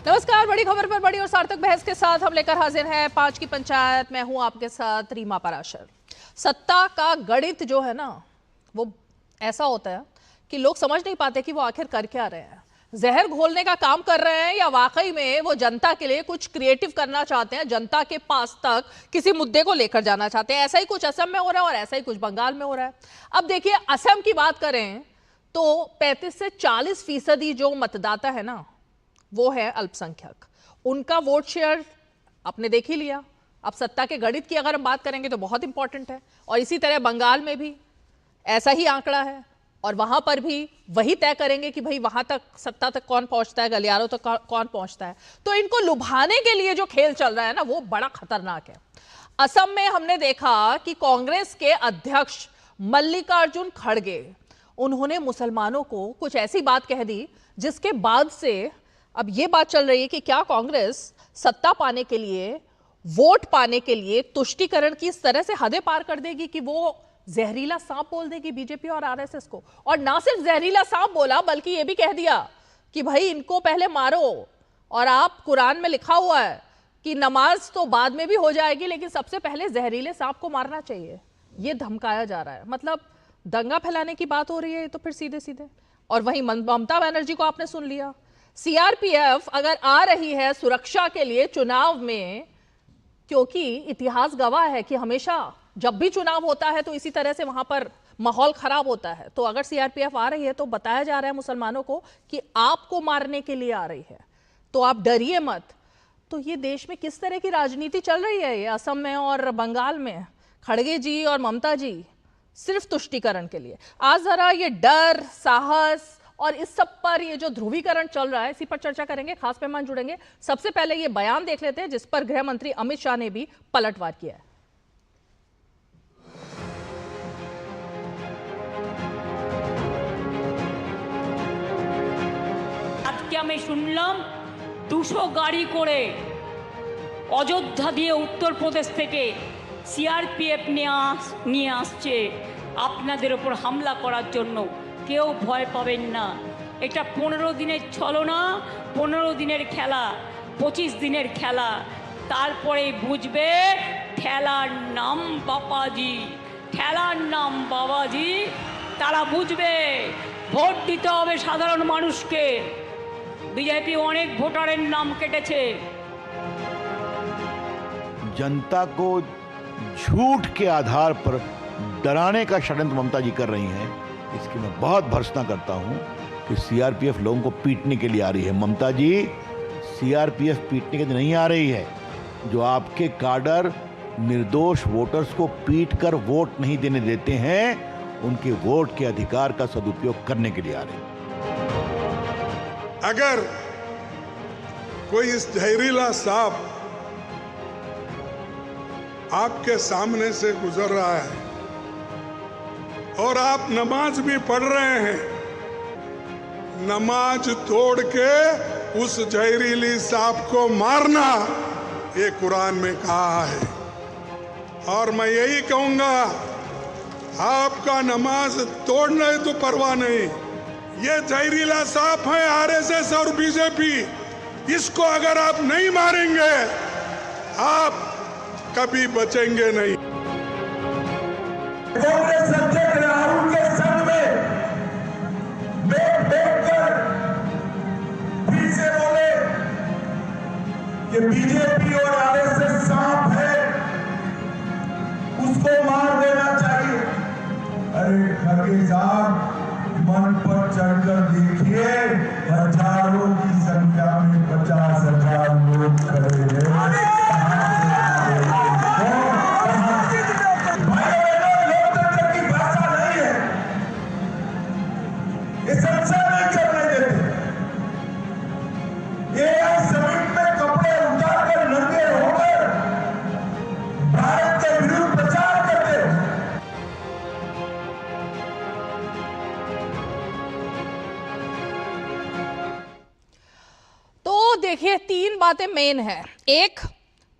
नमस्कार, बड़ी खबर पर बड़ी और सार्थक बहस के साथ हम लेकर हाजिर हैं 5 की पंचायत। मैं हूं आपके साथ रीमा पराशर। सत्ता का गणित जो है ना, वो ऐसा होता है कि लोग समझ नहीं पाते कि वो आखिर कर क्या रहे हैं। जहर घोलने का काम कर रहे हैं या वाकई में वो जनता के लिए कुछ क्रिएटिव करना चाहते हैं, जनता के पास तक किसी मुद्दे को लेकर जाना चाहते हैं। ऐसा ही कुछ असम में हो रहा है और ऐसा ही कुछ बंगाल में हो रहा है। अब देखिए, असम की बात करें तो 35 से 40% जो मतदाता है ना, वो है अल्पसंख्यक। उनका वोट शेयर आपने देख ही लिया। अब सत्ता के गणित की अगर हम बात करेंगे तो बहुत इंपॉर्टेंट है, और इसी तरह बंगाल में भी ऐसा ही आंकड़ा है, और वहां पर भी वही तय करेंगे कि भाई वहां तक सत्ता तक कौन पहुंचता है, गलियारों तक कौन पहुंचता है। तो इनको लुभाने के लिए जो खेल चल रहा है ना, वो बड़ा खतरनाक है। असम में हमने देखा कि कांग्रेस के अध्यक्ष मल्लिकार्जुन खड़गे, उन्होंने मुसलमानों को कुछ ऐसी बात कह दी जिसके बाद से अब ये बात चल रही है कि क्या कांग्रेस सत्ता पाने के लिए, वोट पाने के लिए तुष्टीकरण की इस तरह से हदें पार कर देगी कि वो जहरीला सांप बोल देगी बीजेपी और आरएसएस को। और ना सिर्फ जहरीला सांप बोला, बल्कि ये भी कह दिया कि भाई इनको पहले मारो, और आप कुरान में लिखा हुआ है कि नमाज तो बाद में भी हो जाएगी, लेकिन सबसे पहले जहरीले सांप को मारना चाहिए। ये धमकाया जा रहा है, मतलब दंगा फैलाने की बात हो रही है तो फिर सीधे सीधे। और वहीं ममता बनर्जी को आपने सुन लिया। सीआरपीएफ अगर आ रही है सुरक्षा के लिए चुनाव में, क्योंकि इतिहास गवाह है कि हमेशा जब भी चुनाव होता है तो इसी तरह से वहां पर माहौल खराब होता है, तो अगर सीआरपीएफ आ रही है तो बताया जा रहा है मुसलमानों को कि आपको मारने के लिए आ रही है, तो आप डरिए मत। तो ये देश में किस तरह की राजनीति चल रही है, ये असम में और बंगाल में। खड़गे जी और ममता जी सिर्फ तुष्टीकरण के लिए। आज जरा ये डर, साहस और इस सब पर ये जो ध्रुवीकरण चल रहा है, इसी पर चर्चा करेंगे। खास मेहमान जुड़ेंगे। सबसे पहले ये बयान देख लेते हैं जिस पर गृह मंत्री अमित शाह ने भी पलटवार किया है। আজকে আমি শুনলাম 200 গাড়ি করে অযোধ্যা দিয়ে উত্তরপ্রদেশ থেকে সিআরপিএফ নিয়ে আসছে আপনাদের উপর হামলা করার জন্য। কেউ ভয় পাবেন না। এটা 15 দিনের ছলনা, 15 দিনের খেলা, 25 দিনের খেলা। তারপরে বুঝবে ঠেলার নাম বাবাজি, ঠেলার নাম বাবাজি। তারা বুঝবে ভোট দিতে হবে সাধারণ মানুষকে। বিজেপি অনেক ভোটারের নাম কেটেছে। जनता को झूठ के आधार पर डराने का षड्यंत्र ममता जी कर रही हैं, इसकी मैं बहुत भर्त्सना करता हूं कि सीआरपीएफ लोगों को पीटने के लिए आ रही है। ममता जी, सीआरपीएफ पीटने के लिए नहीं आ रही है। जो आपके काडर निर्दोष वोटर्स को पीट कर वोट नहीं देने देते हैं, उनके वोट के अधिकार का सदुपयोग करने के लिए आ रहे हैं। अगर कोई इस जहरीला सांप आपके सामने से गुजर रहा है और आप नमाज भी पढ़ रहे हैं, नमाज तोड़ के उस जहरीली सांप को मारना, ये कुरान में कहा है। और मैं यही कहूंगा, आपका नमाज तोड़ने तो परवाह नहीं, ये जहरीला सांप है आरएसएस और बीजेपी। इसको अगर आप नहीं मारेंगे, आप कभी बचेंगे नहीं। कांग्रेस अध्यक्ष राहुल के संग में बैठकर फिर से बोले कि बीजेपी और आरएसएस सांप है, उसको मार देना चाहिए। अरे खड़गे साहब, मन पर चढ़कर देखिए, हजारों की संख्या में 50,000 लोग खड़े हैं। देखिए, 3 बातें मेन हैं। एक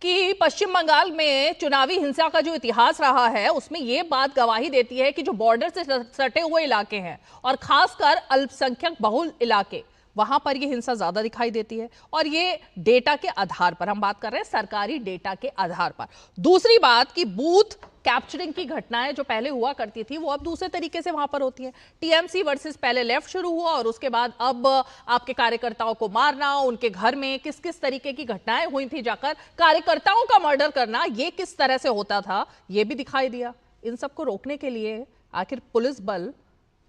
कि पश्चिम बंगाल में चुनावी हिंसा का जो इतिहास रहा है, उसमें यह बात गवाही देती है कि जो बॉर्डर से सटे हुए इलाके हैं और खासकर अल्पसंख्यक बहुल इलाके, वहां पर ये हिंसा ज्यादा दिखाई देती है, और ये डेटा के आधार पर हम बात कर रहे हैं, सरकारी डेटा के आधार पर। दूसरी बात कि बूथ कैप्चरिंग की घटनाएं जो पहले हुआ करती थी वो अब दूसरे तरीके से वहां पर होती है। टीएमसी वर्सेस पहले लेफ्ट शुरू हुआ और उसके बाद अब आपके कार्यकर्ताओं को मारना, उनके घर में किस किस तरीके की घटनाएं हुई थी, जाकर कार्यकर्ताओं का मर्डर करना, ये किस तरह से होता था ये भी दिखाई दिया। इन सबको रोकने के लिए आखिर पुलिस बल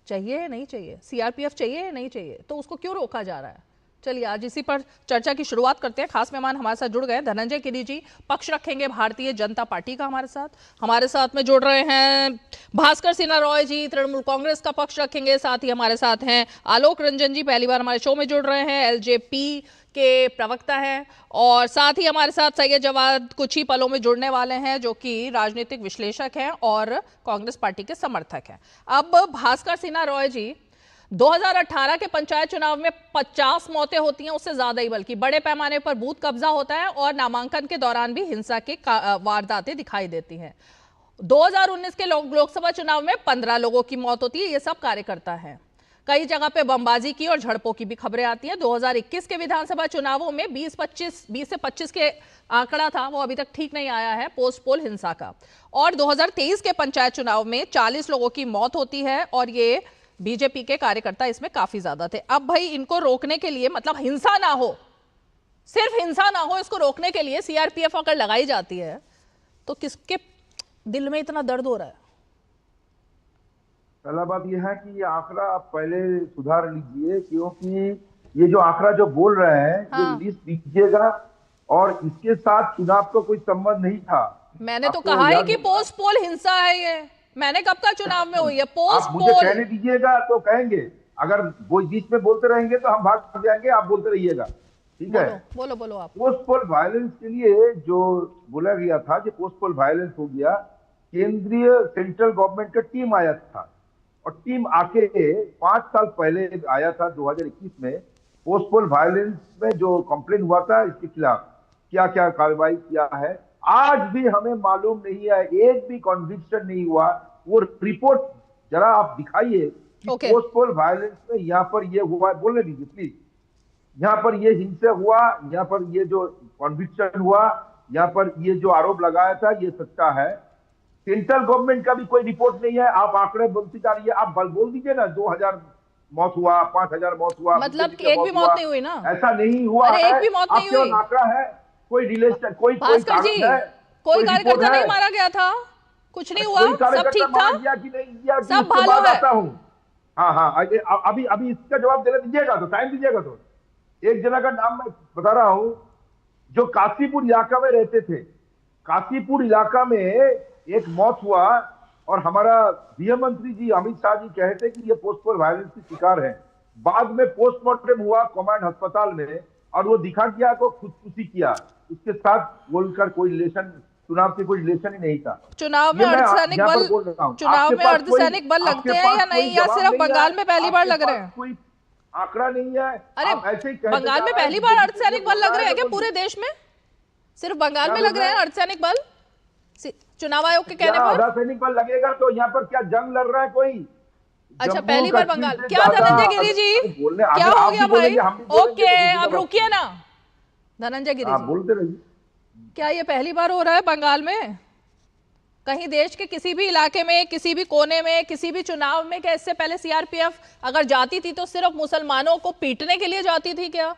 चाहिए या नहीं चाहिए, सीआरपीएफ चाहिए या नहीं चाहिए, तो उसको क्यों रोका जा रहा है? चलिए आज इसी पर चर्चा की शुरुआत करते हैं। खास मेहमान हमारे साथ जुड़ गए, धनंजय गिरी जी पक्ष रखेंगे भारतीय जनता पार्टी का हमारे साथ में जुड़ रहे हैं भास्कर सिन्हा रॉय जी तृणमूल कांग्रेस का पक्ष रखेंगे, साथ ही हमारे साथ हैं आलोक रंजन जी, पहली बार हमारे शो में जुड़ रहे हैं, एलजेपी के प्रवक्ता हैं, और साथ ही हमारे साथ सैयद जवाद कुछ ही पलों में जुड़ने वाले हैं जो कि राजनीतिक विश्लेषक हैं और कांग्रेस पार्टी के समर्थक हैं। अब भास्कर सिन्हा रॉय जी, 2018 के पंचायत चुनाव में 50 मौतें होती हैं, उससे ज्यादा ही, बल्कि बड़े पैमाने पर बूथ कब्जा होता है और नामांकन के दौरान भी हिंसा के वारदातें दिखाई देती हैं। 2019 के लोकसभा चुनाव में 15 लोगों की मौत होती है, ये सब कार्यकर्ता हैं। कई जगह पे बमबाजी की और झड़पों की भी खबरें आती हैं। 2021 के विधानसभा चुनावों में 20 से 25 के आंकड़ा था, वो अभी तक ठीक नहीं आया है पोस्ट पोल हिंसा का, और 2023 के पंचायत चुनाव में 40 लोगों की मौत होती है और ये बीजेपी के कार्यकर्ता इसमें काफी ज्यादा थे। अब भाई इनको रोकने के लिए, मतलब हिंसा ना हो, सिर्फ हिंसा ना हो, इसको रोकने के लिए सीआरपीएफ अगर लगाई जाती है तो किसके दिल में इतना दर्द हो रहा है? पहला बात यह है कि ये आंकड़ा आप पहले सुधार लीजिए, क्योंकि ये जो आंकड़ा जो बोल रहे हैं ये लिस्ट दीजिएगा, और इसके साथ चुनाव का कोई संबंध नहीं था। मैंने तो कहा है कि पोस्ट पोल हिंसा है ये, मैंने कब का चुनाव में हुई है पोस्ट पोल? मुझे पोल कहने दीजिएगा तो कहेंगे, अगर वो बीच में बोलते रहेंगे तो हम भाग जाएंगे, आप बोलते रहिएगा, ठीक है? बोलो आप। पोस्ट पोल वायलेंस के लिए जो बोला गया था कि पोस्ट पोल वायलेंस हो गया, केंद्रीय सेंट्रल गवर्नमेंट का टीम आया था, और टीम आके 5 साल पहले आया था 2021 में, पोस्ट पोल वायलेंस में जो कंप्लेन हुआ था इसके खिलाफ क्या क्या कार्रवाई किया है, आज भी हमें मालूम नहीं है, एक भी कन्विक्शन नहीं हुआ। वो रिपोर्ट जरा आप दिखाइए कि पोस्ट पोल वायलेंस में यहाँ पर ये हुआ, बोलने दीजिए प्लीज, यहाँ पर ये हिंसा हुआ, यहाँ पर ये जो कन्विक्शन हुआ, यहाँ पर ये जो आरोप लगाया था ये सच्चा है। सेंट्रल गवर्नमेंट का भी कोई रिपोर्ट नहीं है, आप आंकड़े बोलती जा रही है, आप बोल दीजिए ना 2000 मौत हुआ, 5000 मौत हुआ, मतलब एक भी मौत नहीं हुई ना, ऐसा नहीं हुआ है, एक भी मौत नहीं हुई। आंकड़ा है, कोई रिलेशन, कोई कोई कार्यकर्ता नहीं मारा गया था, कुछ नहीं हुआ, सब ठीक था, सब भालो है। हाँ, अभी इसका जवाब देने दीजिएगा, तो टाइम दीजिएगा। तो एक जगह का नाम मैं बता रहा हूं, जो काशीपुर इलाका में रहते थे, काशीपुर इलाका में एक मौत हुआ, और हमारा गृह मंत्री जी अमित शाह जी कहे थे कि ये पोस्ट पोल वायलेंस की शिकार है। बाद में पोस्टमार्टम हुआ कमांड अस्पताल में, और वो दिखा गया को खुदकुशी किया, उसके साथ बोलकर कोई रिलेशन, चुनाव से कोई रिलेशन ही नहीं था। चुनाव में अर्धसैनिक बल लगते हैं या नहीं, या सिर्फ बंगाल में पहली बार लग रहे हैं? कोई आंकड़ा नहीं है। अरे बंगाल में पहली बार अर्धसैनिक बल लग रहे हैं क्या पूरे देश में? सिर्फ बंगाल में लग रहे हैं अर्धसैनिक बल चुनाव आयोग के कहने पर? अर्धसैनिक बल लगेगा तो यहाँ पर क्या जंग लड़ रहा है कोई? अच्छा, पहली बार बंगाल। क्या धनंजय गिरी जी, क्या हो गया भाई? ओके, अब रुकिए ना धनंजय गिरी जी, बोलते रहिए। क्या ये पहली बार हो रहा है बंगाल में? कहीं देश के किसी भी इलाके में, किसी भी कोने में, किसी भी चुनाव में क्या इससे पहले सीआरपीएफ अगर जाती थी तो सिर्फ मुसलमानों को पीटने के लिए जाती थी क्या?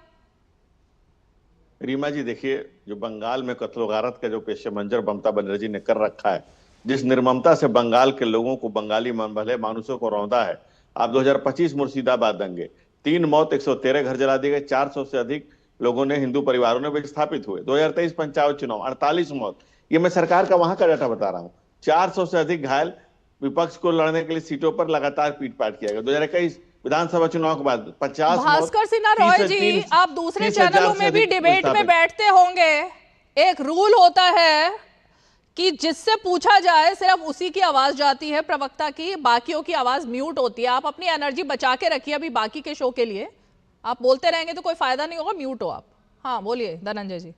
रीमा जी देखिए, जो बंगाल में कत्ल गारत का जो पेश मंजर ममता बनर्जी ने कर रखा है, जिस निर्ममता से बंगाल के लोगों को, बंगाली भले मानुषों को रौंदा है। आप 2025 मुर्शिदाबाद दंगे, 3 मौत, 113 घर जला दिए गए, 400 से अधिक लोगों ने, हिंदू परिवारों ने विस्थापित हुए। 2023 पंचायत चुनाव 48 मौत, ये मैं सरकार का वहां का डाटा बता रहा हूँ। 400 से अधिक घायल, विपक्ष को लड़ने के लिए सीटों पर लगातार पीटपाट किया गया। 2021 विधानसभा चुनाव के बाद 50 भास्कर सिन्हा रॉय जी, आप दूसरे चैनलों में भी डिबेट में बैठते होंगे, एक रूल होता है कि जिससे पूछा जाए सिर्फ उसी की आवाज जाती है, प्रवक्ता की, बाकियों की आवाज म्यूट होती है। आप अपनी एनर्जी बचा के रखिए अभी बाकी के शो के लिए, आप बोलते रहेंगे तो कोई फायदा नहीं होगा, म्यूट हो आप। हाँ बोलिए धनंजय जी।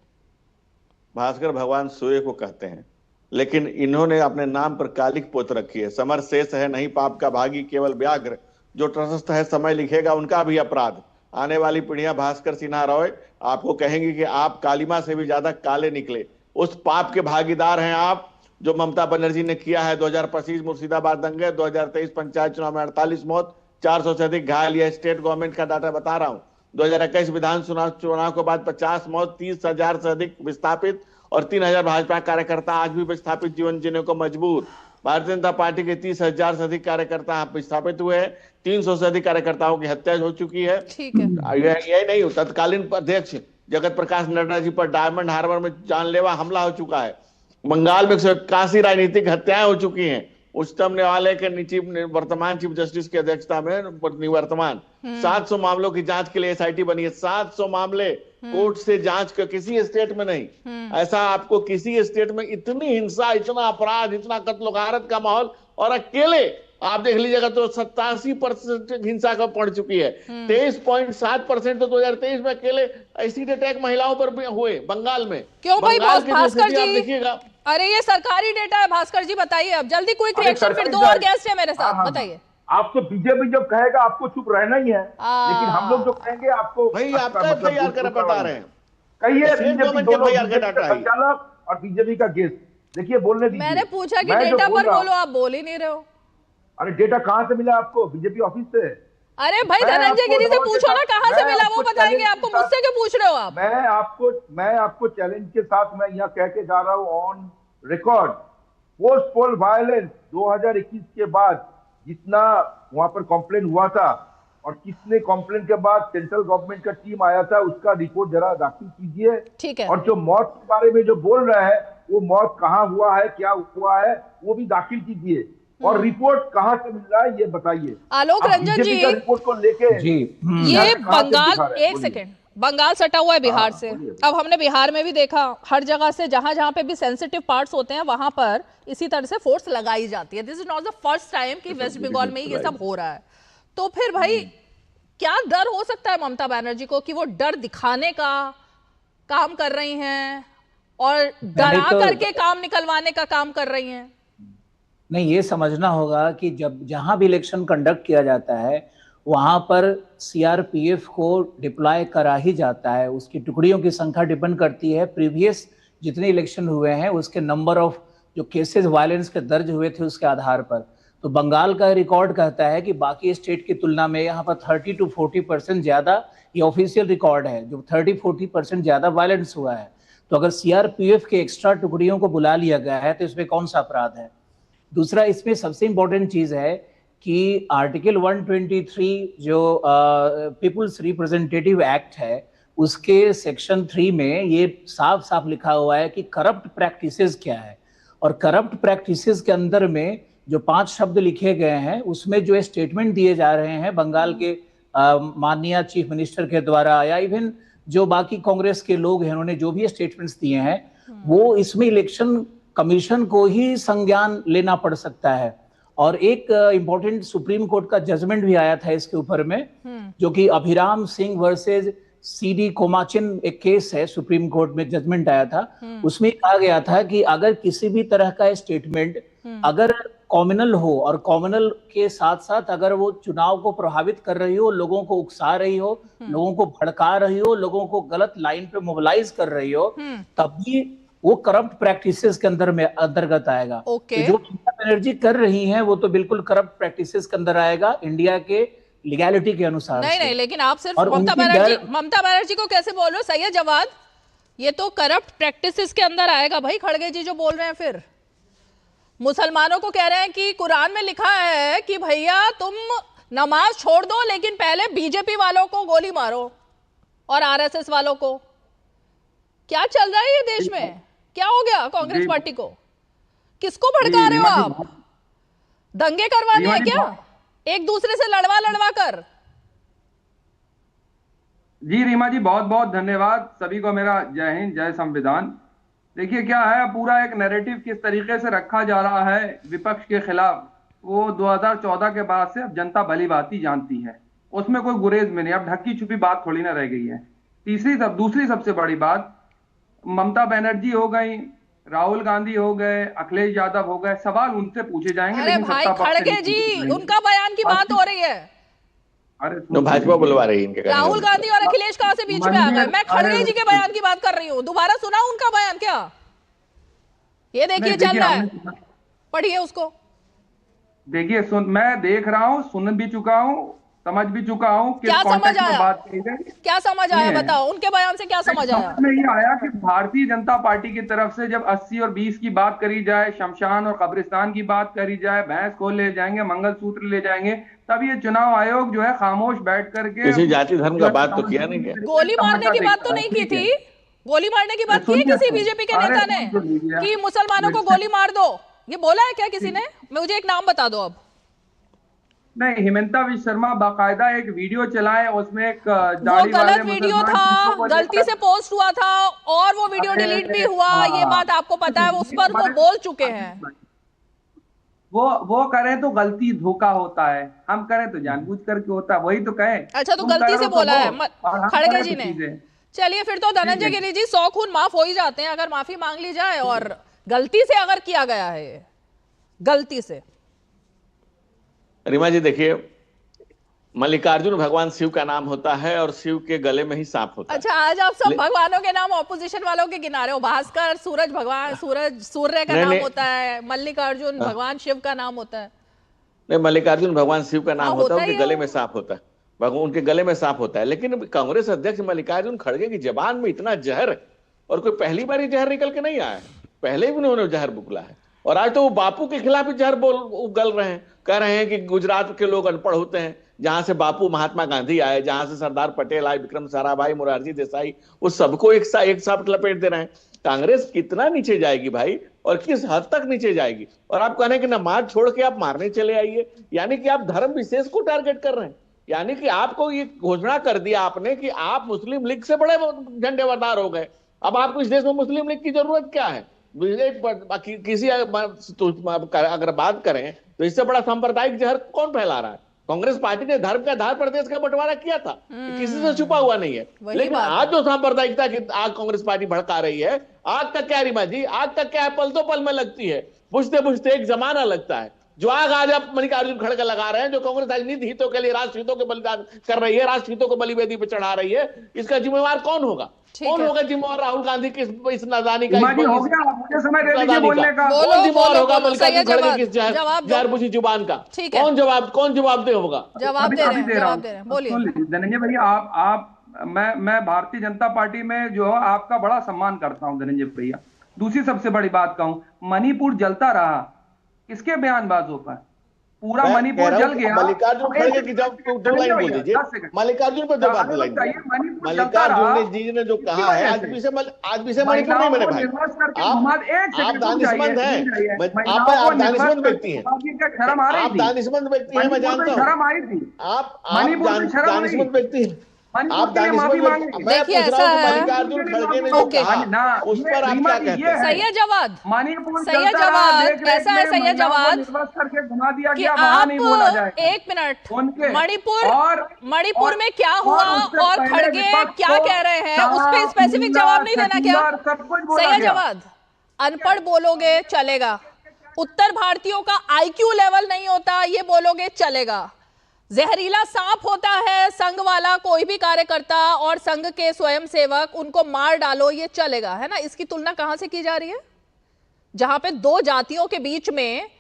भास्कर भगवान सूर्य को कहते हैं, लेकिन इन्होंने अपने नाम पर कालिक पोत रखी है। समर शेष है नहीं पाप का भागी, केवल व्याघ्र जो त्रस्त है समय लिखेगा उनका भी अपराध। आने वाली पीढ़ियां भास्कर सिन्हा रॉय आपको कहेंगी कि आप कालिमा से भी ज्यादा काले निकले। उस पाप के भागीदार हैं आप जो ममता बनर्जी ने किया है। 2025 मुर्शिदाबाद दंगे, 2023 पंचायत चुनाव में 48 मौत, 400 से अधिक घायल। यह स्टेट गवर्नमेंट का डाटा बता रहा हूं। 2021 विधानसभा चुनाव के बाद 50 मौत, 30,000 से अधिक विस्थापित और 3,000 भाजपा कार्यकर्ता आज भी विस्थापित जीवन जीने को मजबूर। भारतीय जनता पार्टी के 30,000 से अधिक कार्यकर्ता विस्थापित हुए हैं। 300 से अधिक कार्यकर्ताओं की हत्या हो चुकी है। ठीक है, यही नहीं, तत्कालीन अध्यक्ष जगत प्रकाश नड्डा जी पर डायमंड हार्बर में जानलेवा हमला हो चुका है। बंगाल में 181 राजनीतिक हत्याएं हो चुकी हैं। उच्चतम न्यायालय के वर्तमान चीफ जस्टिस की अध्यक्षता में निवर्तमान 700 मामलों की जांच के लिए एसआईटी बनी है। 700 मामले कोर्ट से जांच का किसी स्टेट में नहीं। ऐसा आपको किसी स्टेट में इतनी हिंसा, इतना अपराध, इतना कत्ल गारत का माहौल, और अकेले आप देख लीजिएगा तो 87% हिंसा का पड़ चुकी है। 23.7% तो 2023 में अकेले एसिड अटैक महिलाओं पर भी हुए बंगाल में। क्यों भाई भास्कर जी? देखिएगा, अरे ये सरकारी डेटा है भास्कर जी, बताइए अब जल्दी क्विक रिएक्शन, फिर 2 और गेस्ट है मेरे साथ, बताइए। आपको बीजेपी जब कहेगा आपको चुप रहना ही है, लेकिन हम लोग जो कहेंगे आपको भाई आपका एफआईआर कर बता रहे हैं। कहिए बीजेपी दोनों संचालक और बीजेपी का गेस्ट, देखिए बोलने दीजिए। मैंने पूछा कि डेटा पर बोलो, आप बोल ही नहीं रहे हो। अरे डेटा कहां से मिला आपको? बीजेपी ऑफिस से। अरे भाई धनंजय गिरी से पूछो ना कहां से मिला, वो बताएंगे आपको। मुझसे क्यों पूछ रहे हो आप? मैं आपको चैलेंज के साथ मैं यहाँ कह के जा रहा हूँ on record, post pole violence 2021 के बाद जितना वहां पर कॉम्प्लेन हुआ था और किसने कॉम्प्लेन के बाद सेंट्रल गवर्नमेंट का टीम आया था, उसका रिपोर्ट जरा दाखिल कीजिए। ठीक है। और जो मौत के बारे में जो बोल रहा है, वो मौत कहाँ हुआ है, क्या हुआ है, वो भी दाखिल कीजिए। और रिपोर्ट कहां से मिल रहा है ये बताइए। आलोक रंजन जी, रिपोर्ट को लेके ये बंगाल, एक सेकेंड, बंगाल सटा हुआ है बिहार से। अब हमने बिहार में भी देखा, हर जगह से जहां जहां पे भी सेंसिटिव पार्ट्स होते हैं वहां पर इसी तरह से फोर्स लगाई जाती है। This is not the first time कि वेस्ट बंगाल में ये सब हो रहा है। तो फिर भाई क्या डर हो सकता है ममता बनर्जी को कि वो डर दिखाने का काम कर रही हैं और डरा करके काम निकलवाने का काम कर रही हैं? नहीं, ये समझना होगा कि जब जहां भी इलेक्शन कंडक्ट किया जाता है वहां पर सीआरपीएफ को डिप्लॉय करा ही जाता है। उसकी टुकड़ियों की संख्या डिपेंड करती है प्रीवियस जितने इलेक्शन हुए हैं उसके नंबर ऑफ जो केसेस वायलेंस के दर्ज हुए थे उसके आधार पर। तो बंगाल का रिकॉर्ड कहता है कि बाकी स्टेट की तुलना में यहाँ पर 30 to 40% ज़्यादा, ये ऑफिशियल रिकॉर्ड है, जो 30-40% ज़्यादा वायलेंस हुआ है। तो अगर सीआरपीएफ के एक्स्ट्रा टुकड़ियों को बुला लिया गया है तो इसमें कौन सा अपराध है? दूसरा, इसमें सबसे इंपॉर्टेंट चीज़ है कि आर्टिकल 123 जो पीपुल्स रिप्रेजेंटेटिव एक्ट है उसके सेक्शन 3 में ये साफ साफ लिखा हुआ है कि करप्ट प्रैक्टिसेस क्या है। और करप्ट प्रैक्टिसेस के अंदर में जो 5 शब्द लिखे गए हैं उसमें जो स्टेटमेंट दिए जा रहे हैं बंगाल के माननीय चीफ मिनिस्टर के द्वारा या इवन जो बाकी कांग्रेस के लोग हैं उन्होंने जो भी स्टेटमेंट्स दिए हैं वो इसमें इलेक्शन कमीशन को ही संज्ञान लेना पड़ सकता है। और एक इंपॉर्टेंट सुप्रीम कोर्ट का जजमेंट भी आया था इसके ऊपर में, जो कि अभिराम सिंह वर्सेस सीडी कोमाचिन एक केस है, सुप्रीम कोर्ट में जजमेंट आया था। उसमें कहा गया था कि अगर किसी भी तरह का स्टेटमेंट अगर कॉम्युनल हो और कॉम्युनल के साथ साथ अगर वो चुनाव को प्रभावित कर रही हो, लोगों को उकसा रही हो, लोगों को भड़का रही हो, लोगों को गलत लाइन पे मोबिलाइज कर रही हो, तब भी वो करप्ट प्रैक्टिसेस के अंदर में अंतर्गत आएगा। तो जो ममता बनर्जी कर रही हैं वो तो बिल्कुल करप्ट प्रैक्टिसेस के अंदर आएगा इंडिया के लीगैलिटी के अनुसार। नहीं, लेकिन आप सिर्फ ममता बनर्जी को कैसे बोल रहे हो? सही है जवाब, ये तो करप्ट प्रैक्टिसेस के अंदर आएगा। भाई खड़गे जी जो बोल रहे हैं, फिर मुसलमानों को कह रहे हैं कि कुरान में लिखा है कि भैया तुम नमाज छोड़ दो लेकिन पहले बीजेपी वालों को गोली मारो और आरएसएस वालों को। क्या चल रहा है ये देश में? क्या हो गया कांग्रेस पार्टी को? किसको भड़का रहे हो आप? दंगे करवाने हैं क्या एक दूसरे से लड़वा कर? जी रीमा जी, बहुत बहुत धन्यवाद। सभी को मेरा जय हिंद, जय संविधान। देखिए क्या है, पूरा एक नैरेटिव किस तरीके से रखा जा रहा है विपक्ष के खिलाफ, वो 2014 के बाद से अब जनता भली भांति जानती है, उसमें कोई गुरेज में नहीं, अब ढक्की छुपी बात थोड़ी ना रह गई है। दूसरी सबसे बड़ी बात, ममता बनर्जी हो गई, राहुल गांधी हो गए, अखिलेश यादव हो गए, सवाल उनसे पूछे जाएंगे। अरे भाई खड़गे जी, उनका बयान की बात हो रही है। तो भाजपा बुलवा रही है इनके कहने का राहुल मतलब। गांधी और अखिलेश कहां से बीच में आ गए? मैं खड़गे जी के बयान की बात कर रही हूँ, दोबारा सुना उनका बयान क्या? ये देखिए चल रहा है, पढ़िए उसको। देखिए मैं देख रहा हूँ, सुन भी चुका हूँ, समझ भी चुका हूँ कि क्या समझ आया? बात कही गई। क्या समझ आया बताओ, उनके बयान से क्या समझ आया? समझ में ये आया कि भारतीय जनता पार्टी की तरफ से जब 80 और 20 की बात करी जाए, शमशान और कब्रिस्तान की बात करी जाए, भैंस को ले जाएंगे, मंगलसूत्र ले जाएंगे, तब ये चुनाव आयोग जो है खामोश बैठ करके किसी जाति धर्म का बात तो किया नहीं क्या? गोली मारने की बात तो नहीं की थी? गोली मारने की बात की है किसी बीजेपी के नेता ने कि मुसलमानों को गोली मार दो? ये बोला है क्या किसी ने? मुझे एक नाम बता दो अब। नहीं, हिमंता विश्व शर्मा बाकायदा एक वीडियो चलाए, उसमें एक वो गलत वीडियो था, गलती से पोस्ट हुआ था और वो वीडियो डिलीट भी हुआ, ये बात आपको पता है, उस पर वो बोल चुके हैं। वो करें तो गलती धोखा होता है, हम करें तो जानबूझ करके होता है, वही तो कहे। अच्छा, तो गलती से बोला है खड़गे जी ने। चलिए फिर तो धनंजय गिरि जी 100 खून माफ हो ही जाते हैं अगर माफी मांग ली जाए, और गलती से अगर किया गया है, गलती से। रीमा जी देखिए, मल्लिकार्जुन भगवान शिव का नाम होता है और शिव के गले में ही सांप होता है। अच्छा, आज आप सब भगवानों के नाम ऑपोजिशन वालों के गिना रहे हो। भास्कर सूरज भगवान, सूर्य का नाम होता है, मल्लिकार्जुन भगवान शिव का नाम होता है। नहीं, मल्लिकार्जुन भगवान शिव का नाम होता है, उनके गले में सांप होता है, भगवान उनके गले में सांप होता है। लेकिन कांग्रेस अध्यक्ष मल्लिकार्जुन खड़गे की जबान में इतना जहर है, और कोई पहली बार ही जहर निकल के नहीं आया है, पहले भी उन्होंने जहर बुकला है, और आज तो वो बापू के खिलाफ ही जहर गल रहे हैं, कह रहे हैं कि गुजरात के लोग अनपढ़ होते हैं, जहां से बापू महात्मा गांधी आए, जहां से सरदार पटेल आए, विक्रम साराभाई, मोरारजी देसाई, वो सबको एक साथ लपेट दे रहे हैं। कांग्रेस कितना नीचे जाएगी भाई, और किस हद तक नीचे जाएगी? और आप कहने कि नमाज छोड़ के आप मारने चले आइए, यानी कि आप धर्म विशेष को टारगेट कर रहे हैं। यानी कि आपको ये घोषणा कर दिया आपने कि आप मुस्लिम लीग से बड़े झंडेदार हो गए। अब आपको इस देश में मुस्लिम लीग की जरूरत क्या है? किसी अगर बात करें तो इससे बड़ा सांप्रदायिक जहर कौन फैला रहा है? कांग्रेस पार्टी ने धर्म के आधार पर देश का बंटवारा किया था, किसी से छुपा हुआ नहीं है। लेकिन आज जो सांप्रदायिकता की आग कांग्रेस पार्टी भड़का रही है, आग का क्या रीमा जी, आग का क्या है? पल तो पल में लगती है, बुझते बुझते एक जमाना लगता है। जो आग आज आप मल्लिकार्जुन खड़गे लगा रहे हैं, जो कांग्रेस राजनीति हितों के लिए राष्ट्र हितों के बलिदान कर रही है, राष्ट्र हितों को बलिवेदी पर चढ़ा रही है, इसका जिम्मेवार कौन होगा? कौन होगा जिम्मेवार? राहुल गांधी की इस नादानी का, मुझे समय दे दीजिए बोलने का। कौन जिम्मेवार होगा मल्लिकार्जुन खड़गे की जहर बुझी जुबान का? कौन जवाब दे होगा? जवाब दे रहे हैं, बोलिए। धनंजय भैया, आप मैं भारतीय जनता पार्टी में जो है आपका बड़ा सम्मान करता हूं धनंजय भैया। दूसरी सबसे बड़ी बात कहूं, मणिपुर जलता रहा, किसके बयानबाजों पर? पूरा मणिपुर जल गया। मल्लिकार्जुन खड़गे की जब दो लाइन बोल दीजिए, मल्लिकार्जुन पर दो बात लाइन। मल्लिकार्जुन जी ने जो कहा है, आज भी से मणिपुर नहीं मेरे भाई, आप दानिशमंद हैं, आप दानिशमंद व्यक्ति हैं, आप दानिशमंद व्यक्ति हैं, मैं जानता हूँ, आप दानिशमंद व्यक्ति हैं, आप देखिए ऐसा है, मल्लिकार्जुन खड़गे ने जो कहा उस पर आप क्या कहते हैं? सैयद जवाद, ऐसा है सैयद जवाद कि आप एक मिनट, मणिपुर में क्या हुआ और खड़गे क्या कह रहे हैं उस पर स्पेसिफिक जवाब नहीं देना क्या? सैयद जवाद, अनपढ़ बोलोगे चलेगा, उत्तर भारतीयों का IQ लेवल नहीं होता ये बोलोगे चलेगा, जहरीला सांप होता है संघ वाला कोई भी कार्यकर्ता और संघ के स्वयंसेवक, उनको मार डालो ये चलेगा, है ना? इसकी तुलना कहां से की जा रही है? जहां पे दो जातियों के बीच में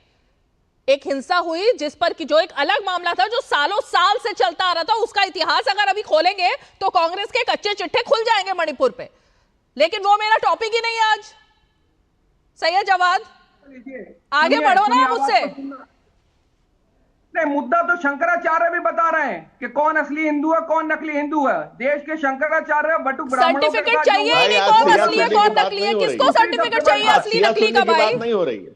एक हिंसा हुई, जिस पर कि जो एक अलग मामला था, जो सालों साल से चलता आ रहा था, उसका इतिहास अगर अभी खोलेंगे तो कांग्रेस के कच्चे चिट्ठे खुल जाएंगे मणिपुर पे। लेकिन वो मेरा टॉपिक ही नहीं है आज। सैयद जवाद, आगे बढ़ो ना मुझसे। नहीं, मुद्दा तो शंकराचार्य भी बता रहे हैं कि कौन असली हिंदू है कौन नकली हिंदू है। देश के शंकराचार्य बटुक ब्राह्मणों के सर्टिफिकेट चाहिए ही नहीं, कौन असली है कौन नकली है, किसको सर्टिफिकेट चाहिए असली नकली का? भाई नहीं हो रही है,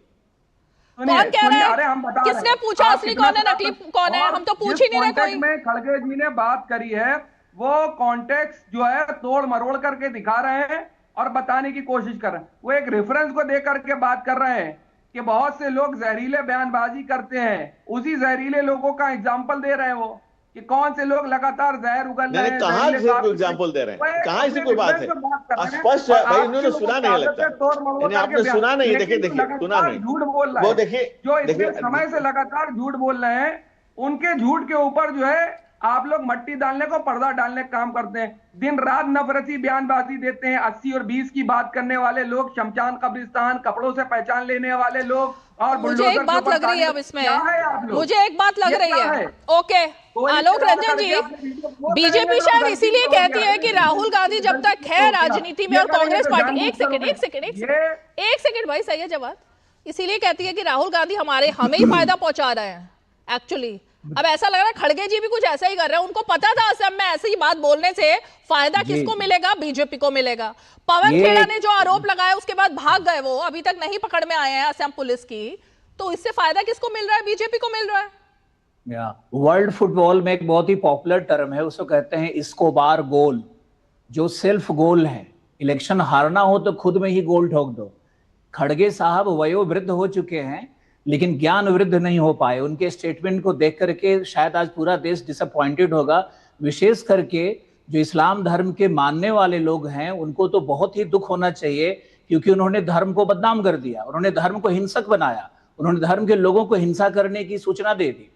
कौन कह रहा है? किसने पूछा असली कौन है नकली कौन है? हम तो पूछ ही नहीं रहे कोई। में खड़गे जी ने बात करी है वो कॉन्टेक्स्ट जो है तोड़ मरोड़ करके दिखा रहे हैं और बताने की कोशिश कर रहे हैं। वो एक रेफरेंस को दे करके बात कर रहे हैं कि बहुत से लोग जहरीले बयानबाजी करते हैं, उसी जहरीले लोगों का एग्जाम्पल दे रहे हैं वो कि कौन से लोग लगातार जहर उगल रहे हैं। कहां से एग्जाम्पल दे रहे हैं? कहां से कोई बात है? स्पष्ट है भाई, इन्होंने सुना नहीं लगता, आपने सुना नहीं। देखिए सुना नहीं, झूठ बोल रहा है, वो देखिए जो इतने समय से लगातार झूठ बोल रहे हैं, उनके झूठ के ऊपर जो है आप लोग मट्टी डालने को पर्दा डालने का काम करते हैं। दिन रात नफरती बयानबाजी देते हैं। 80 और 20 की बात करने वाले लोग, शमशान कब्रिस्तान, कपड़ों से पहचान लेने वाले लोग, और मुझे एक बात लग रही है अब इसमें, मुझे एक बात लग रही है। ओके आलोक रंजन जी, बीजेपी शायद इसीलिए कहती है कि राहुल गांधी जब तक है राजनीति में और कांग्रेस पार्टी, एक सेकंड भाई, सही है जवाब, इसीलिए कहती है कि राहुल गांधी हमें ही फायदा पहुंचा रहे हैं एक्चुअली। अब ऐसा लग रहा है खड़गे जी भी कुछ ऐसा ही कर रहे हैं। उनको पता था असम में ऐसी ही बात बोलने से फायदा किसको मिलेगा, बीजेपी को मिलेगा। पवन खेड़ा ने जो आरोप लगाया उसके बाद भाग गए, वो अभी तक नहीं पकड़ में आए हैं असम पुलिस की, तो इससे फायदा किसको मिल रहा है, बीजेपी को मिल रहा है। वर्ल्ड फुटबॉल में एक बहुत ही पॉपुलर टर्म है, उसको कहते हैं एस्कोबार गोल, जो सेल्फ गोल है। इलेक्शन हारना हो तो खुद में ही गोल ठोक दो। खड़गे साहब वयोवृद्ध हो चुके हैं लेकिन ज्ञान वृद्ध नहीं हो पाए। उनके स्टेटमेंट को देख करके शायद आज पूरा देश डिसअपॉइंटेड होगा, विशेष करके जो इस्लाम धर्म के मानने वाले लोग हैं उनको तो बहुत ही दुख होना चाहिए, क्योंकि उन्होंने धर्म को बदनाम कर दिया, उन्होंने धर्म को हिंसक बनाया, उन्होंने धर्म के लोगों को हिंसा करने की सूचना दे दी।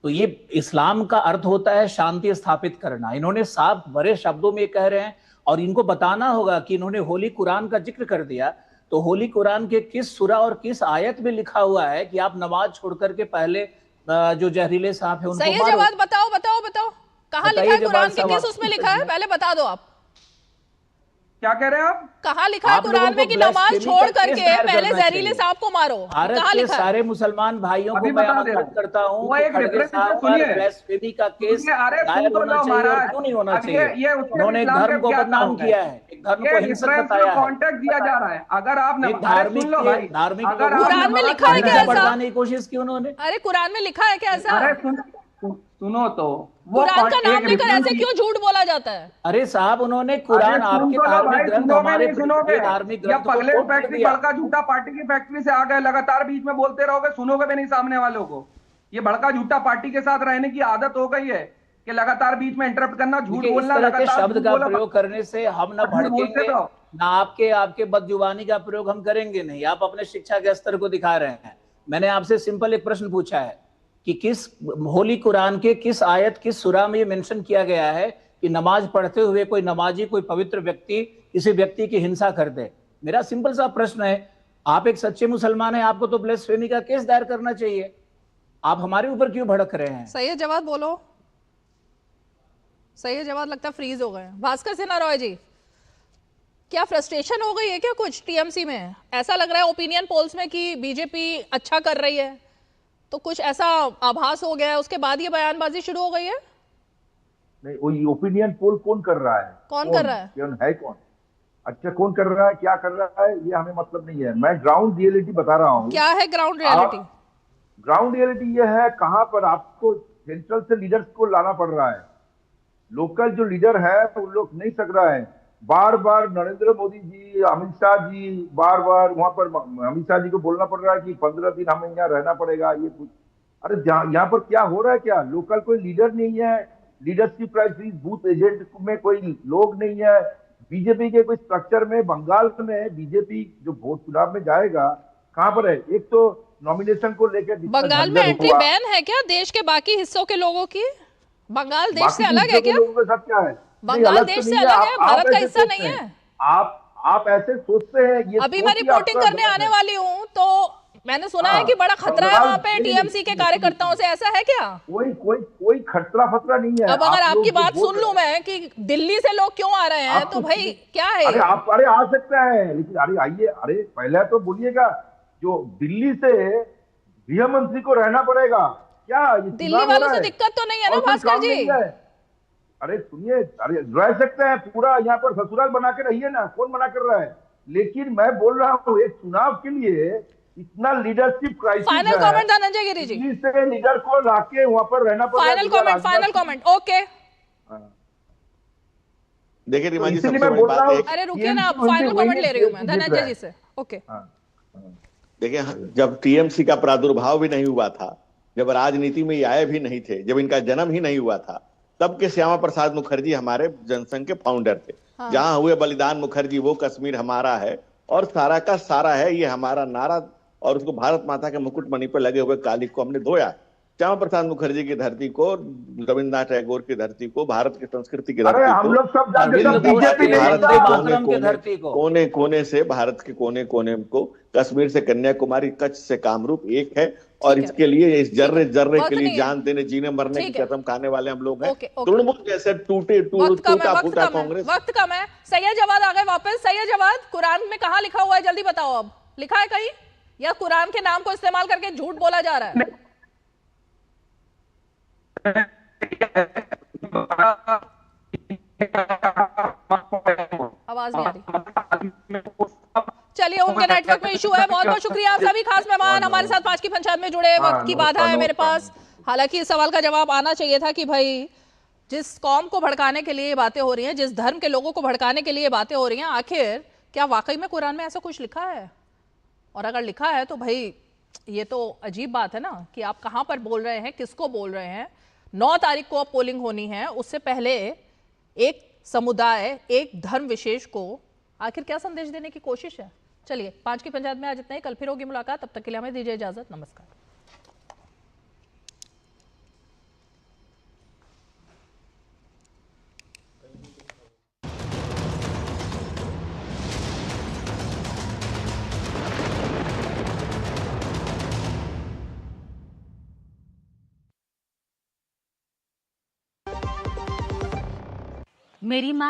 तो ये इस्लाम का अर्थ होता है शांति स्थापित करना। इन्होंने साफ बड़े शब्दों में कह रहे हैं, और इनको बताना होगा कि इन्होंने होली कुरान का जिक्र कर दिया, तो होली कुरान के किस सूरा और किस आयत में लिखा हुआ है कि आप नमाज छोड़ करके पहले जो जहरीले सांप है उनको मारो? जवाब बताओ बताओ बताओ, कहाँ लिखा है कुरान के, किस उसमें लिखा है, पहले बता दो आप। क्या कह रहे हैं आप? कहाँ लिखा है कुरान में कि नमाज छोड़ करके पहले जहरीले सांप को मारो? भारत के सारे मुसलमान भाइयों को मैं आमंत्रित करता हूँ, ब्लास्फेमी का केस दायर होना चाहिए और क्यों नहीं होना चाहिए। उन्होंने एक धर्म को बदनाम किया है, एक धर्म को हिंसक बताया है, कॉन्टेक्ट दिया जा रहा है। अगर आप धार्मिक कुरान में लिखा है क्या बढ़ाने की कोशिश की उन्होंने? अरे कुरान में लिखा है क्या ऐसा? सुनो तो, कुरान का नाम लेकर ऐसे क्यों झूठ बोला जाता है? अरे साहब, उन्होंने कुरान आपके धार्मिक ग्रंथ, हमारे धार्मिक ग्रंथ पगले फैक्ट्री बड़का झूठा पार्टी की फैक्ट्री से आ गए, लगातार बीच में बोलते रहोगे, सुनोगे भी नहीं सामने वालों को। ये बड़का झूठा पार्टी के साथ रहने की आदत हो गई है कि लगातार बीच में इंटरप्ट करना, झूठ बोलना, लगातार शब्द का प्रयोग करने से हम ना भड़केंगे ना आपके बदजुबानी का प्रयोग हम करेंगे नहीं। आप अपने शिक्षा के स्तर को दिखा रहे हैं। मैंने आपसे सिंपल एक प्रश्न पूछा है कि किस होली कुरान के किस आयत, किस सूरा में ये मेंशन किया गया है कि नमाज पढ़ते हुए कोई नमाजी, कोई पवित्र व्यक्ति किसी व्यक्ति की हिंसा कर दे? मेरा सिंपल सा प्रश्न है। आप एक सच्चे मुसलमान हैं, आपको तो ब्लास्फेमी का केस दायर करना चाहिए। आप हमारे ऊपर क्यों भड़क रहे हैं? सही है जवाब बोलो, सही है जवाब। लगता है फ्रीज हो गए। भास्कर सिन्हा रॉय जी, क्या फ्रस्ट्रेशन हो गई है क्या कुछ टीएमसी में? ऐसा लग रहा है ओपिनियन पोल्स में कि बीजेपी अच्छा कर रही है, तो कुछ ऐसा आभास हो गया है, उसके बाद ये बयानबाजी शुरू हो गई है? नहीं, वो ओपिनियन पोल कौन कर रहा है? कौन कर रहा है? कौन? अच्छा, कौन कर रहा है, क्या कर रहा है, ये हमें मतलब नहीं है। मैं ग्राउंड रियलिटी बता रहा हूँ। क्या है ग्राउंड रियलिटी? ग्राउंड रियलिटी ये है कहां पर आपको सेंट्रल से लीडर्स को लाना पड़ रहा है। लोकल जो लीडर है उन लोग नहीं सक रहा है। बार बार नरेंद्र मोदी जी, अमित शाह जी, बार बार वहां पर अमित शाह जी को बोलना पड़ रहा है कि 15 दिन हमें यहाँ रहना पड़ेगा। ये कुछ, अरे यहाँ पर क्या हो रहा है? क्या लोकल कोई लीडर नहीं है? लीडरशिप क्राइसिस, बूथ एजेंट में कोई लोग नहीं है। बीजेपी के कोई स्ट्रक्चर में, बंगाल में बीजेपी जो वोट चुनाव में जाएगा कहां पर है? एक तो नॉमिनेशन को लेकर बंगाल में एंट्री बैन है क्या देश के बाकी हिस्सों के लोगों की? बंगाल देश से अलग है क्या? लोगों के साथ क्या है? बंगाल देश से अलग है, भारत का हिस्सा नहीं है। आप ऐसे सोचते हैं? ये अभी मैं रिपोर्टिंग करने आने वाली हूँ, तो मैंने सुना है कि बड़ा खतरा है वहाँ पे टीएमसी के कार्यकर्ताओं से। ऐसा है क्या? कोई खतरा फतरा नहीं है। अब अगर आपकी बात सुन लूं मैं कि दिल्ली से लोग क्यों आ रहे हैं, तो भाई क्या है? अरे आप आ सकते हैं, लेकिन अरे आइए, अरे पहले तो बोलिएगा, जो दिल्ली से गृह मंत्री को रहना पड़ेगा क्या? दिल्ली वालों से दिक्कत तो नहीं है ना भास्कर जी? अरे सुनिए, अरे रह सकते हैं, पूरा यहाँ पर ससुराल बना के रहिए ना, कौन मना कर रहा है? लेकिन मैं बोल रहा हूँ एक चुनाव के लिए इतना लीडरशिप क्राइसिस है। फाइनल कमेंट धनंजय गिरी जी, दिल्ली से लीडर को लाके वहाँ पर रहना पड़ेगा। Final comment okay. देखिए रीमा जी, सबसे बड़ी बात है, अरे रुकिए ना, आप फाइनल कमेंट ले रही हूँ मैं धनंजय जी से। ओके, देखिए जब टीएमसी का प्रादुर्भाव भी नहीं हुआ था, जब राजनीति में ये आए भी नहीं थे, जब इनका जन्म ही नहीं हुआ था, तब के श्यामा प्रसाद मुखर्जी हमारे जनसंघ के फाउंडर थे। हाँ। जहां हुए बलिदान मुखर्जी, वो कश्मीर हमारा है और सारा का सारा है, ये हमारा नारा, और उसको भारत माता के मुकुट मणि पर लगे हुए कालिक को हमने धोया। श्यामा प्रसाद मुखर्जी की धरती को, रविन्द्रनाथ टैगोर की धरती को, भारत की संस्कृति की अरे धरती हम को, लोग सब जानते अरविंद हैं, घोष बीजेपी के नहीं भारत वंदे जानता। मातरम की धरती को, कोने कोने से, भारत के कोने कोने को, कश्मीर से कन्याकुमारी, कच्छ से कामरूप एक है। और ठीक है। इसके लिए, इस जर्रे जर्रे वक्त के लिए नहीं है। जान देने, जीने मरने की ठीक है। कसम खाने वाले हम लोग हैं। Okay, okay. तृणमूल जैसे टूटा फूटा कांग्रेस। वक्त कम है। सैयद जवाद आ गए वापस। सैयद जवाद, कुरान में कहाँ लिखा हुआ है, जल्दी बताओ। अब लिखा है कहीं, या कुरान के नाम को इस्तेमाल करके झूठ बोला जा रहा है? आवाज नहीं आ रही। चलिए, उनके नेटवर्क में इशू है। बहुत बहुत शुक्रिया आप सभी खास मेहमान हमारे साथ 5 की पंचायत में जुड़े। वक्त की बाधा है मेरे पास। हालांकि इस सवाल का जवाब आना चाहिए था कि भाई, जिस कौम को भड़काने के लिए बातें हो रही हैं, जिस धर्म के लोगों को भड़काने के लिए बातें हो रही हैं, आखिर क्या वाकई में कुरान में ऐसा कुछ लिखा है? और अगर लिखा है तो भाई ये तो अजीब बात है ना, कि आप कहाँ पर बोल रहे हैं, किसको बोल रहे हैं। 9 तारीख को अब पोलिंग होनी है, उससे पहले एक समुदाय, एक धर्म विशेष को आखिर क्या संदेश देने की कोशिश है? चलिए, 5 की पंचायत में आज इतना ही। कल फिर होगी मुलाकात, तब तक के लिए हमें दीजिए इजाजत। नमस्कार। मेरी माँ